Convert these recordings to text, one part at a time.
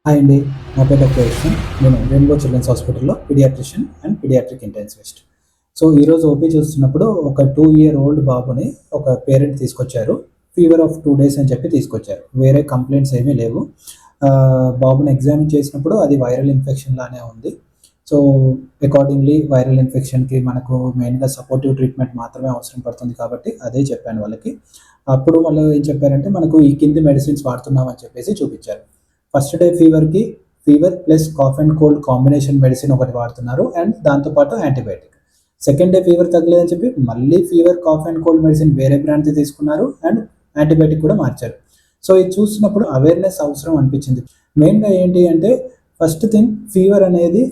Hi అండి. నా పేరు డాక్టర్ యశ్వంత్. నేను రెయిన్బో చిల్డ్రన్స్ హాస్పిటల్‌లో paediatrician and paediatric intensivist. So, ఈరోజు ఓపీ చూస్తున్నప్పుడు ఒక 2 ఇయర్ ఓల్డ్ బాబుని ఒక పేరెంట్ తీసుకొచ్చారు. ఫీవర్ ఆఫ్ 2 డేస్ అని చెప్పి తీసుకొచ్చారు. వేరే కంప్లెయింట్స్ ఏమీ లేవు. బాబుని ఎగ్జామిన్ చేసినప్పుడు అది వైరల్ ఇన్ఫెక్షన్ లానే ఉంది. సో, అకార్డింగ్‌లీ వైరల్ ఇన్ఫెక్షన్‌కి మనకు మెయిన్‌గా సపోర్టివ్ ట్రీట్మెంట్ మాత్రమే అవసరం పడుతుంది కాబట్టి అదే చెప్పాను వాళ్ళకి. అప్పుడు వాళ్ళు ఏం చెప్పారంటే, మనకు ఈ కింది మెడిసిన్స్ వాడుతున్నాం అని చెప్పేసి చూపించారు. ఫస్ట్ డే ఫీవర్‌కి fever plus cough and cold combination medicine ఒకటి వాడుతున్నారు అండ్ దాంతోపాటు యాంటీబయాటిక్. సెకండ్ డే ఫీవర్ తగ్గలేదని చెప్పి మళ్ళీ fever, cough and cold medicine వేరే బ్రాండ్‌ది తీసుకున్నారు అండ్ యాంటీబయాటిక్ కూడా మార్చారు. సో, ఇది చూస్తున్నప్పుడు అవేర్‌నెస్ అవసరం అనిపించింది. మెయిన్‌గా ఏంటి అంటే ఫస్ట్ థింగ్ ఫీవర్ అనేది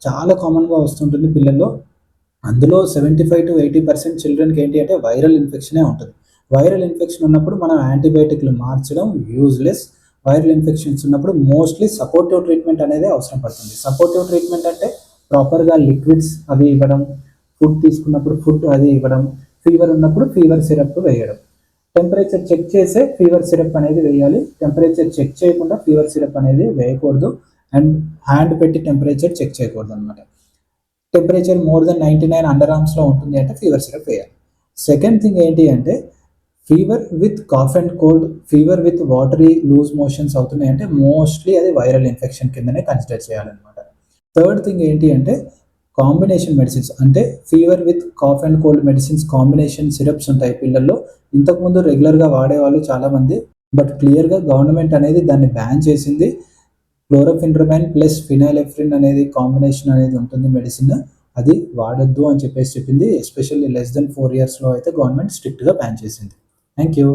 చాలా కామన్‌గా వస్తుంటుంది పిల్లల్లో. అందులో 75-80% చిల్డ్రన్‌కి ఏంటి అంటే వైరల్ ఇన్ఫెక్షనే ఉంటుంది. వైరల్ ఇన్ఫెక్షన్ ఉన్నప్పుడు మనం యాంటీబయాటిక్‌లు మార్చడం యూజ్‌లెస్. వైరల్ ఇన్ఫెక్షన్స్ ఉన్నప్పుడు మోస్ట్‌లీ సపోర్టివ్ ట్రీట్మెంట్ అనేది అవసరం పడుతుంది. సపోర్టివ్ ట్రీట్మెంట్ అంటే ప్రాపర్‌గా లిక్విడ్స్ అవి ఇవ్వడం, ఫుడ్ తీసుకున్నప్పుడు ఫుడ్ అది ఇవ్వడం, ఫీవర్ ఉన్నప్పుడు ఫీవర్ సిరప్ వేయడం. టెంపరేచర్ చెక్ చేసే ఫీవర్ సిరప్ అనేది వేయాలి. టెంపరేచర్ చెక్ చేయకుండా ఫీవర్ సిరప్ అనేది వేయకూడదు. అండ్ హ్యాండ్ పెట్టి టెంపరేచర్ చెక్ చేయకూడదనమాట. టెంపరేచర్ మోర్ దెన్ 99 అండర్ ఆర్మ్స్‌లో ఉంటుంది అంటే ఫీవర్ సిరప్ వేయాలి. సెకండ్ థింగ్ ఏంటి అంటే fever with cough and cold, fever with watery loose motions అవుతున్నాయంటే మోస్ట్‌లీ అది వైరల్ ఇన్ఫెక్షన్ కిందనే కన్సిడర్ చేయాలనమాట. థర్డ్ థింగ్ ఏంటి అంటే కాంబినేషన్ మెడిసిన్స్ అంటే fever with cough and cold medicines combination syrups ఉంటాయి పిల్లల్లో. ఇంతకుముందు రెగ్యులర్‌గా వాడేవాళ్ళు చాలామంది. బట్ క్లియర్‌గా గవర్నమెంట్ అనేది దాన్ని బ్యాన్ చేసింది. క్లోరోఫెన్డ్రమైన్ ప్లస్ ఫినైలెఫ్రిన్ అనేది కాంబినేషన్ అనేది ఉంటుంది మెడిసిన్. అది వాడొద్దు అని చెప్పేసి చెప్పింది. ఎస్పెషల్లీ లెస్ దెన్ 4 ఇయర్స్‌లో అయితే గవర్నమెంట్ స్ట్రిక్ట్‌గా బ్యాన్ చేసింది. Thank you.